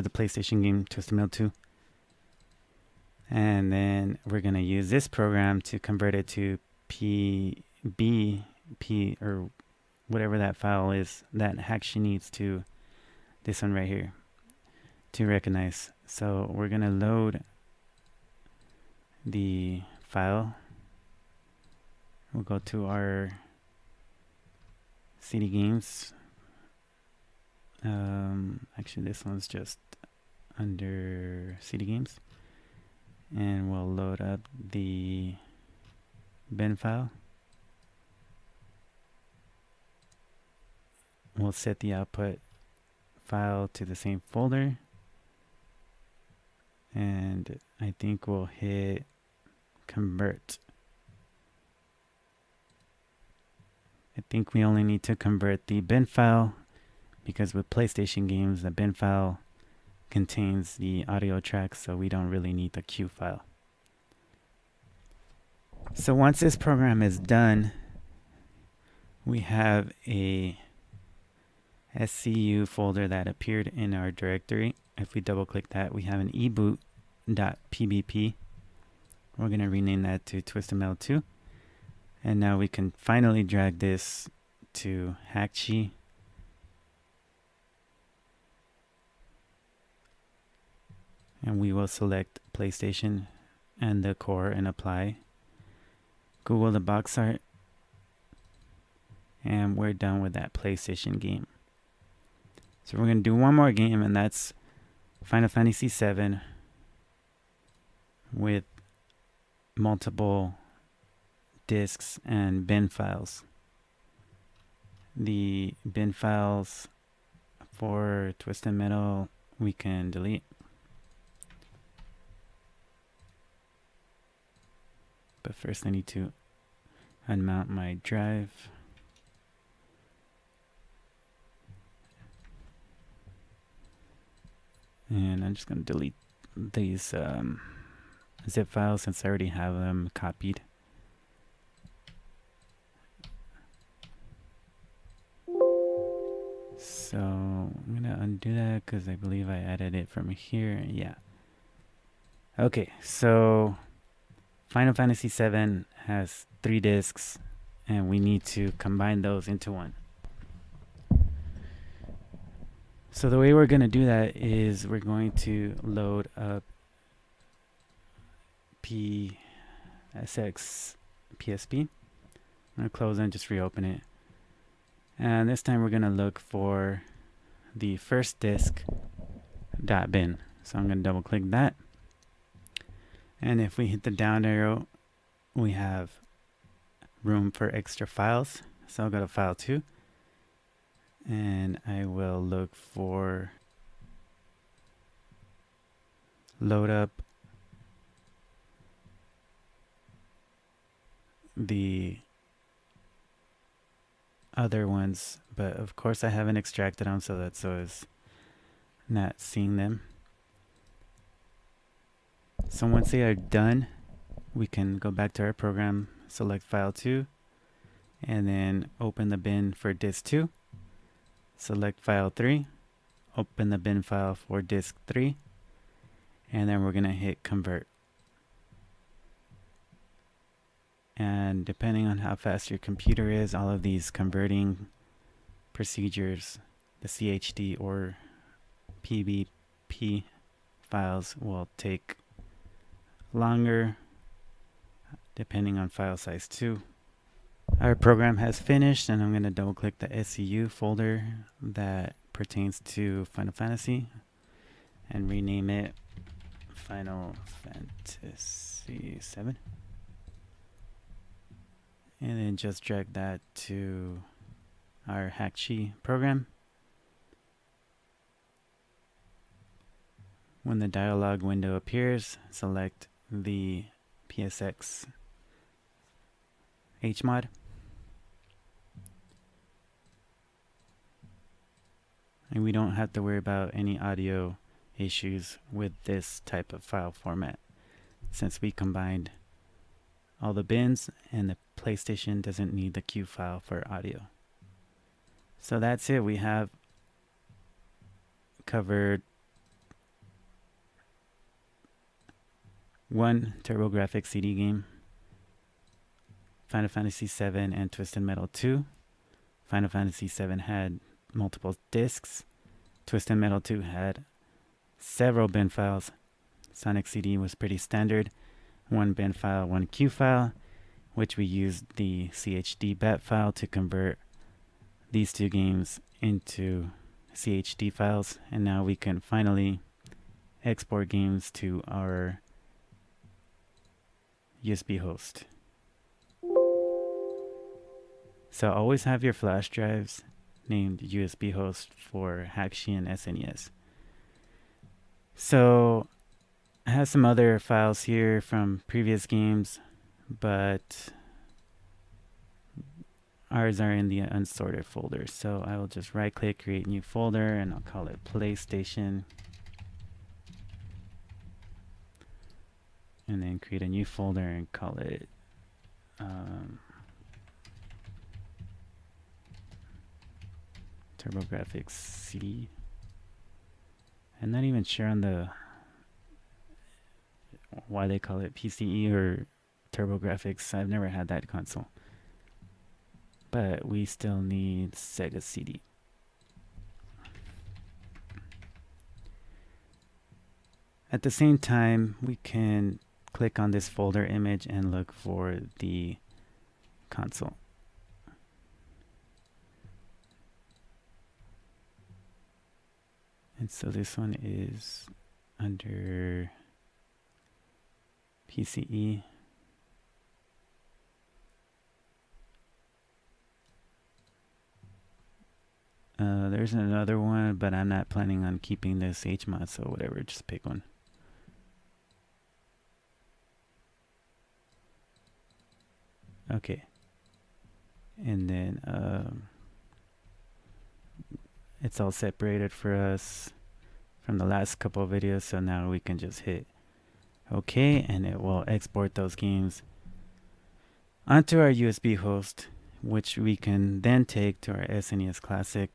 for the PlayStation game Twisted Metal 2. And then we're going to use this program to convert it to PBP or whatever that file is that Hakchi needs to this one right here to recognize. So we're going to load the file. We'll go to our CD games. Actually, this one's just under CD games. And we'll load up the bin file. We'll set the output file to the same folder. And I think we'll hit convert. I think we only need to convert the bin file because with PlayStation games, the bin file contains the audio tracks, so we don't really need the Q file. So once this program is done, we have a SCU folder that appeared in our directory. If we double click that, we have an eboot.pbp. We're going to rename that to Twisted Metal 2. And now we can finally drag this to Hakchi. And we will select PlayStation and the core and apply. Google the box art. And we're done with that PlayStation game. So we're going to do one more game, and that's Final Fantasy VII with multiple disks and bin files. The bin files for Twisted Metal we can delete. But first I need to unmount my drive. And I'm just going to delete these zip files since I already have them copied. So I'm going to undo that because I believe I added it from here. Yeah. Okay, so Final Fantasy VII has 3 discs and we need to combine those into one. So the way we're going to do that is we're going to load up PSX PSP. I'm going to close and just reopen it. And this time we're going to look for the first disk .bin. So I'm going to double click that. And if we hit the down arrow, we have room for extra files. So I'll go to File 2. And I will look for load up the other ones, but of course I haven't extracted them, so that's always not seeing them. So once they are done, we can go back to our program, select File 2, and then open the bin for disk 2. Select File 3, open the bin file for disk 3, and then we're going to hit convert. And depending on how fast your computer is, all of these converting procedures, the CHD or PBP files will take longer depending on file size too. Our program has finished, and I'm going to double click the SCU folder that pertains to Final Fantasy and rename it Final Fantasy VII. And then just drag that to our Hakchi program. When the dialog window appears, select the PSX HMOD. And we don't have to worry about any audio issues with this type of file format, since we combined all the bins and the PlayStation doesn't need the Q file for audio. So that's it. We have covered one TurboGrafx CD game, Final Fantasy VII and Twisted Metal 2. Final Fantasy VII had multiple discs. Twisted Metal 2 had several bin files. Sonic CD was pretty standard. One bin file, one Q file, which we used the CHD bat file to convert these two games into CHD files. And now we can finally export games to our USB host. So always have your flash drives named USB host for Hakchi and SNES. So I have some other files here from previous games, but ours are in the unsorted folder. So I will just right click, create new folder, and I'll call it PlayStation. And then create a new folder and call it TurboGrafx CD. I'm not even sure on the why they call it PCE or TurboGrafx. I've never had that console. But we still need SEGA CD. At the same time, we can click on this folder image and look for the console. And so this one is under PCE. There's another one, but I'm not planning on keeping this HMOD, so whatever, just pick one. Okay. And then it's all separated for us from the last couple of videos, so now we can just hit OK, and it will export those games onto our USB host, which we can then take to our SNES Classic